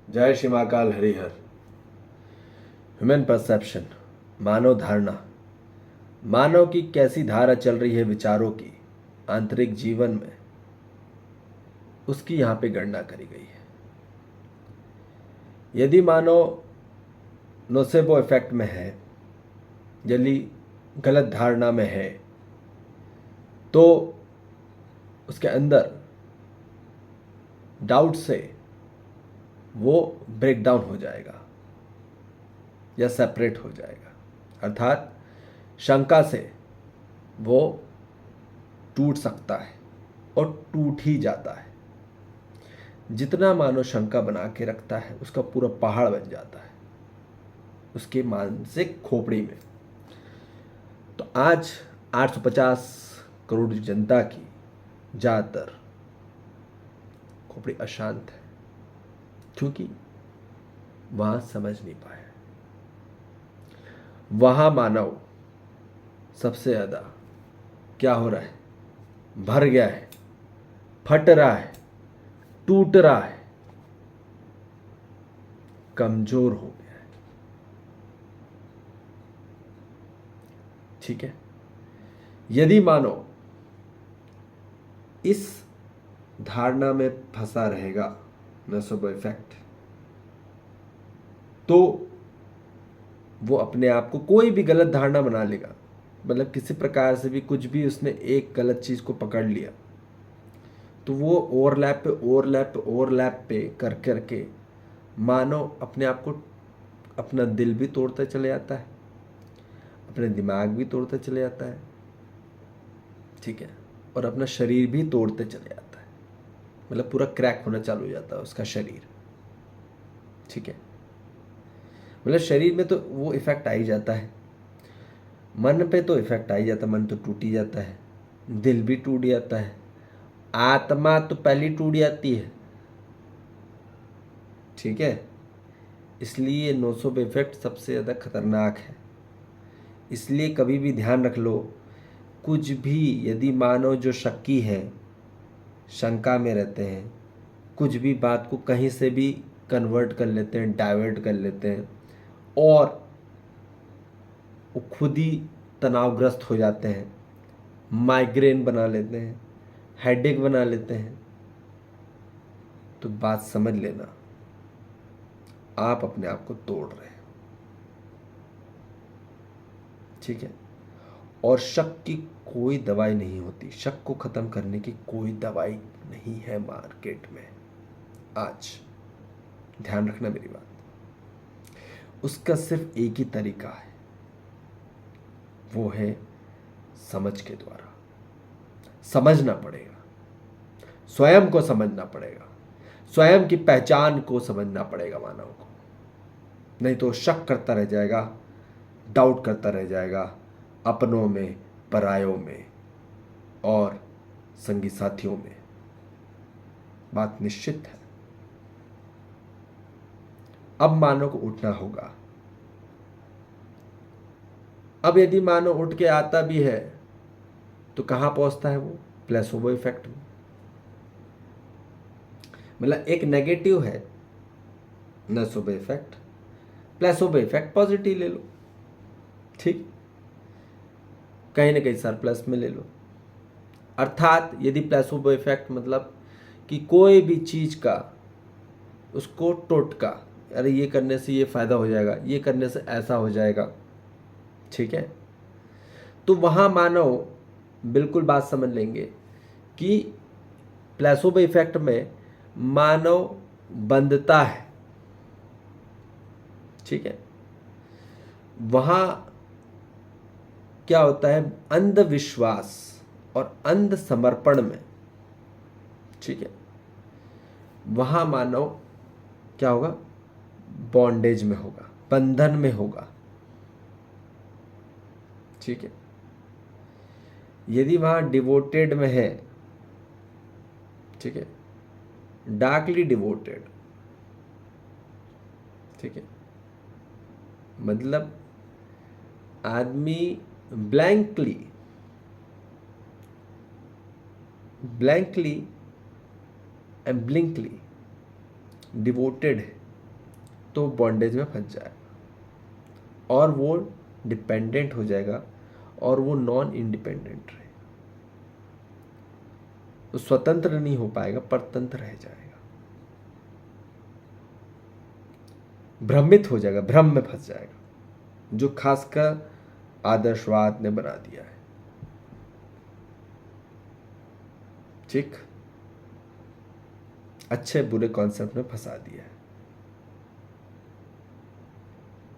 जय Shri Mahakal Harihar. Human perception, मानव धारणा, मानव की कैसी धारा चल रही है विचारों की आंतरिक जीवन में, उसकी यहाँ पे गणना करी गई है। यदि मानव नोसेबो इफेक्ट में है, यदि गलत धारणा में है, तो उसके अंदर डाउट से वो ब्रेक डाउन हो जाएगा या सेपरेट हो जाएगा, अर्थात शंका से वो टूट सकता है और टूट ही जाता है। जितना मानव शंका बना के रखता है उसका पूरा पहाड़ बन जाता है उसके मानसिक खोपड़ी में। तो आज 850 करोड़ जनता की ज़्यादातर खोपड़ी अशांत है, क्योंकि वहां समझ नहीं पाया। वहां मानव सबसे ज़्यादा क्या हो रहा है, भर गया है, फट रहा है, टूट रहा है, कमजोर हो गया है। ठीक है, यदि मानव इस धारणा में फंसा रहेगा नोसेबो इफेक्ट, तो वो अपने आप को कोई भी गलत धारणा बना लेगा। मतलब किसी प्रकार से भी कुछ भी उसने एक गलत चीज़ को पकड़ लिया तो वो ओवरलैप पे ओवरलैप पे ओवरलैप पे कर करके मानव अपने आप को, अपना दिल भी तोड़ता चले जाता है, अपने दिमाग भी तोड़ता चले जाता है। ठीक है, और अपना शरीर भी तोड़ते चले जाता है। मतलब पूरा क्रैक होना चालू हो जाता है उसका शरीर। ठीक है, मतलब शरीर में तो वो इफेक्ट आ ही जाता है, मन पे तो इफेक्ट आ ही जाता है, मन तो टूट ही जाता है, दिल भी टूट जाता है, आत्मा तो पहली टूट जाती है। ठीक है, इसलिए नोसेबो इफेक्ट सबसे ज़्यादा खतरनाक है। इसलिए कभी भी ध्यान रख लो, कुछ भी यदि मानव जो शक्की है, शंका में रहते हैं, कुछ भी बात को कहीं से भी कन्वर्ट कर लेते हैं, डाइवर्ट कर लेते हैं और वो खुद ही तनावग्रस्त हो जाते हैं, माइग्रेन बना लेते हैं, हेडेक बना लेते हैं, तो बात समझ लेना, आप अपने आप को तोड़ रहे हैं। ठीक है, और शक की कोई दवाई नहीं होती, शक को ख़त्म करने की कोई दवाई नहीं है मार्केट में आज। ध्यान रखना मेरी बात, उसका सिर्फ एक ही तरीका है, वो है समझ के द्वारा। समझना पड़ेगा, स्वयं को समझना पड़ेगा, स्वयं की पहचान को समझना पड़ेगा मानव को। नहीं तो शक करता रह जाएगा, डाउट करता रह जाएगा, अपनों में, परायों में और संगी साथियों में। बात निश्चित है, अब मानव को उठना होगा। अब यदि मानव उठ के आता भी है तो कहाँ पहुंचता है वो, प्लेसोबो इफेक्ट में। मतलब एक नेगेटिव है नोसेबो इफेक्ट, प्लेसोबो इफेक्ट पॉजिटिव ले लो। ठीक, कहीं ना कहीं सरप्लस में ले लो। अर्थात यदि प्लेसोबो इफेक्ट मतलब कि कोई भी चीज़ का उसको टोटका, अरे ये करने से ये फ़ायदा हो जाएगा, ये करने से ऐसा हो जाएगा। ठीक है, तो वहाँ मानव बिल्कुल बात समझ लेंगे कि प्लेसोबो इफेक्ट में मानव बंधता है। ठीक है, वहाँ क्या होता है, अंधविश्वास और अंध समर्पण में। ठीक है, वहाँ मानव क्या होगा, बॉन्डेज में होगा, बंधन में होगा। ठीक है, यदि वहाँ डिवोटेड में है, ठीक है, डार्कली डिवोटेड, ठीक है, मतलब आदमी ब्लैंकली ब्लैंकली एंड ब्लिंकली डिवोटेड है, तो बॉन्डेज में फंस जाएगा और वो डिपेंडेंट हो जाएगा और वो नॉन इंडिपेंडेंट रहेगा। वो स्वतंत्र नहीं हो पाएगा, परतंत्र रह जाएगा, भ्रमित हो जाएगा, भ्रम में फंस जाएगा, जो खासकर आदर्शवाद ने बना दिया है। ठीक, अच्छे बुरे कॉन्सेप्ट में फंसा दिया है,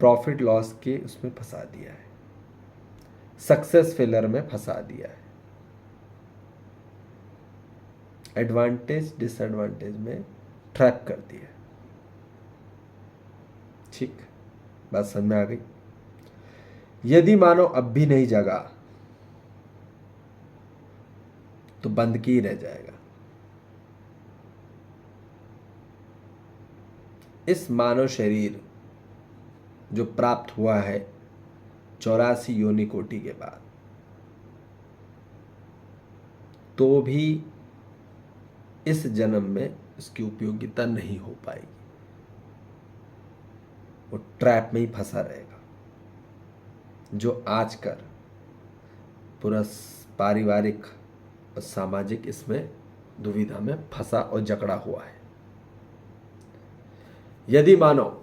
प्रॉफिट लॉस के उसमें फंसा दिया है, सक्सेस फेलर में फंसा दिया है, एडवांटेज डिसएडवांटेज में ट्रैप कर दिया। ठीक, बात समझ में आ गई। यदि मानो अब भी नहीं जगा तो बंदगी रह जाएगा। इस मानव शरीर जो प्राप्त हुआ है 84 योनि कोटि के बाद, तो भी इस जन्म में इसकी उपयोगिता नहीं हो पाएगी, वो ट्रैप में ही फंसा रहेगा, जो आज कर पूरा पारिवारिक और सामाजिक इसमें दुविधा में फंसा और जकड़ा हुआ है। यदि मानो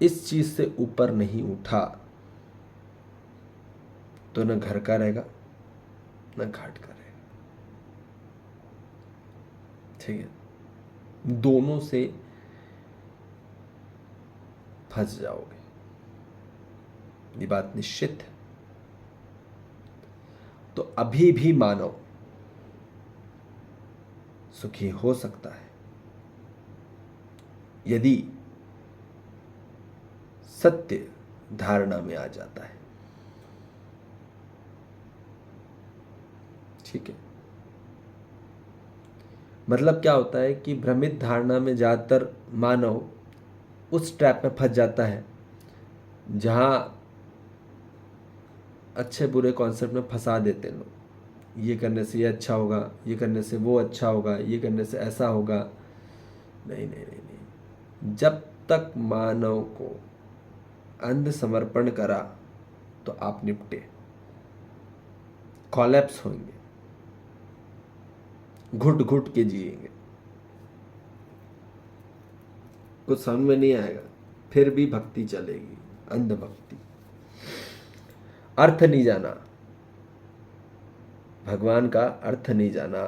इस चीज से ऊपर नहीं उठा तो न घर का रहेगा न घाट का रहेगा। ठीक है, दोनों से फंस जाओगे, ये बात निश्चित है। तो अभी भी मानव सुखी हो सकता है यदि सत्य धारणा में आ जाता है। ठीक है, मतलब क्या होता है कि भ्रमित धारणा में ज्यादातर मानव उस ट्रैप में फंस जाता है जहां अच्छे बुरे कॉन्सेप्ट में फंसा देते हैं लोग। ये करने से ये अच्छा होगा, ये करने से वो अच्छा होगा, ये करने से ऐसा होगा। नहीं नहीं नहीं नहीं, जब तक मानव को अंध समर्पण करा तो आप निपटे, कॉलेप्स होंगे, घुट घुट के जिएंगे, कुछ समझ में नहीं आएगा, फिर भी भक्ति चलेगी, अंध भक्ति। अर्थ नहीं जाना, भगवान का अर्थ नहीं जाना,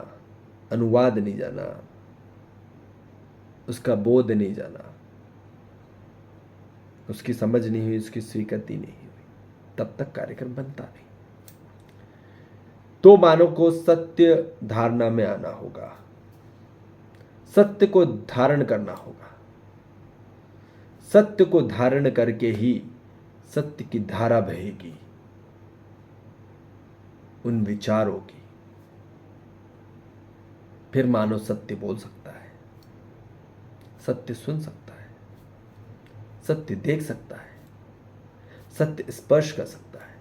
अनुवाद नहीं जाना, उसका बोध नहीं जाना, उसकी समझ नहीं हुई, उसकी स्वीकृति नहीं हुई, तब तक कार्यक्रम बनता नहीं। तो मानव को सत्य धारणा में आना होगा, सत्य को धारण करना होगा। सत्य को धारण करके ही सत्य की धारा बहेगी, उन विचारों की। फिर मानव सत्य बोल सकता है, सत्य सुन सकता है, सत्य देख सकता है, सत्य स्पर्श कर सकता है,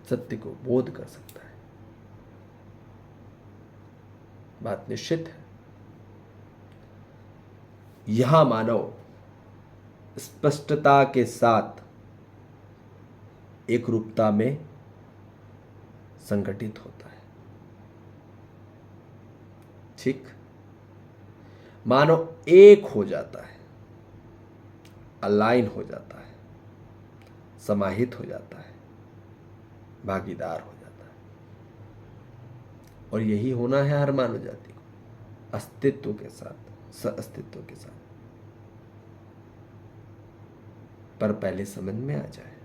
सत्य को बोध कर सकता है। बात निश्चित है। यहां मानव स्पष्टता के साथ एक रूपता में संगठित होता है। ठीक, मानव एक हो जाता है, अलाइन हो जाता है, समाहित हो जाता है, भागीदार हो जाता है। और यही होना है हर मानव जाति को, अस्तित्व के साथ, सअस्तित्व के साथ। पर पहले समझ में आ जाए,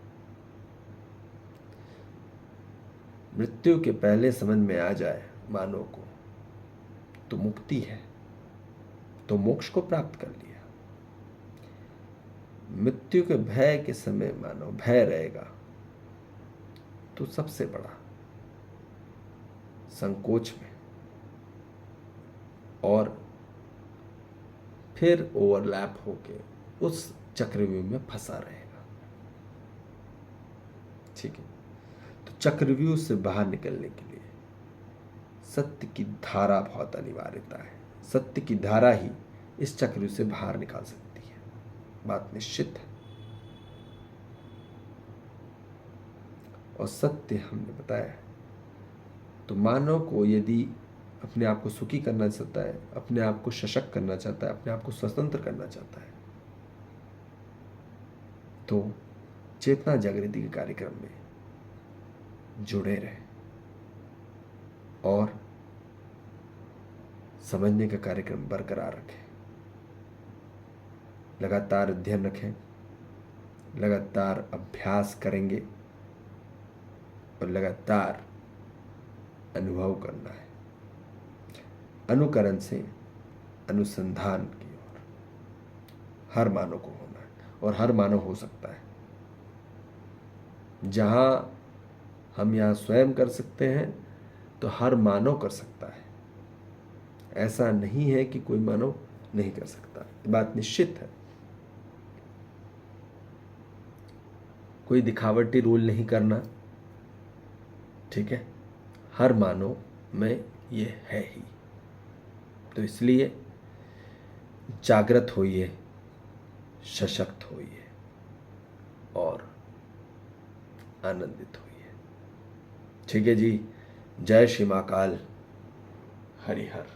मृत्यु के पहले समझ में आ जाए मानव को तो मुक्ति है, तो मोक्ष को प्राप्त कर लिया। मृत्यु के भय के समय मानव भय रहेगा तो सबसे बड़ा संकोच में, और फिर ओवरलैप होके उस चक्रव्यूह में फंसा रहेगा। ठीक है, तो चक्रव्यूह से बाहर निकलने के लिए सत्य की धारा बहुत अनिवार्यता है। सत्य की धारा ही इस चक्र से बाहर निकाल सकती है, बात निश्चित है। और सत्य हमने बताया। तो मानव को यदि अपने आप को सुखी करना चाहता है, अपने आप को सशक्त करना चाहता है, अपने आप को स्वतंत्र करना चाहता है, तो चेतना जागृति के कार्यक्रम में जुड़े रहे और समझने का कार्यक्रम बरकरार रखें। लगातार अध्ययन रखें, लगातार अभ्यास करेंगे और लगातार अनुभव करना है। अनुकरण से अनुसंधान की ओर हर मानव को होना है, और हर मानव हो सकता है। जहां हम यहाँ स्वयं कर सकते हैं तो हर मानव कर सकता है। ऐसा नहीं है कि कोई मानव नहीं कर सकता, बात निश्चित है। कोई दिखावटी रोल नहीं करना, ठीक है। हर मानव में ये है ही। तो इसलिए जागृत होइए, सशक्त होइए और आनंदित होइए। ठीक है जी। जय श्री महाकाल। हरिहर।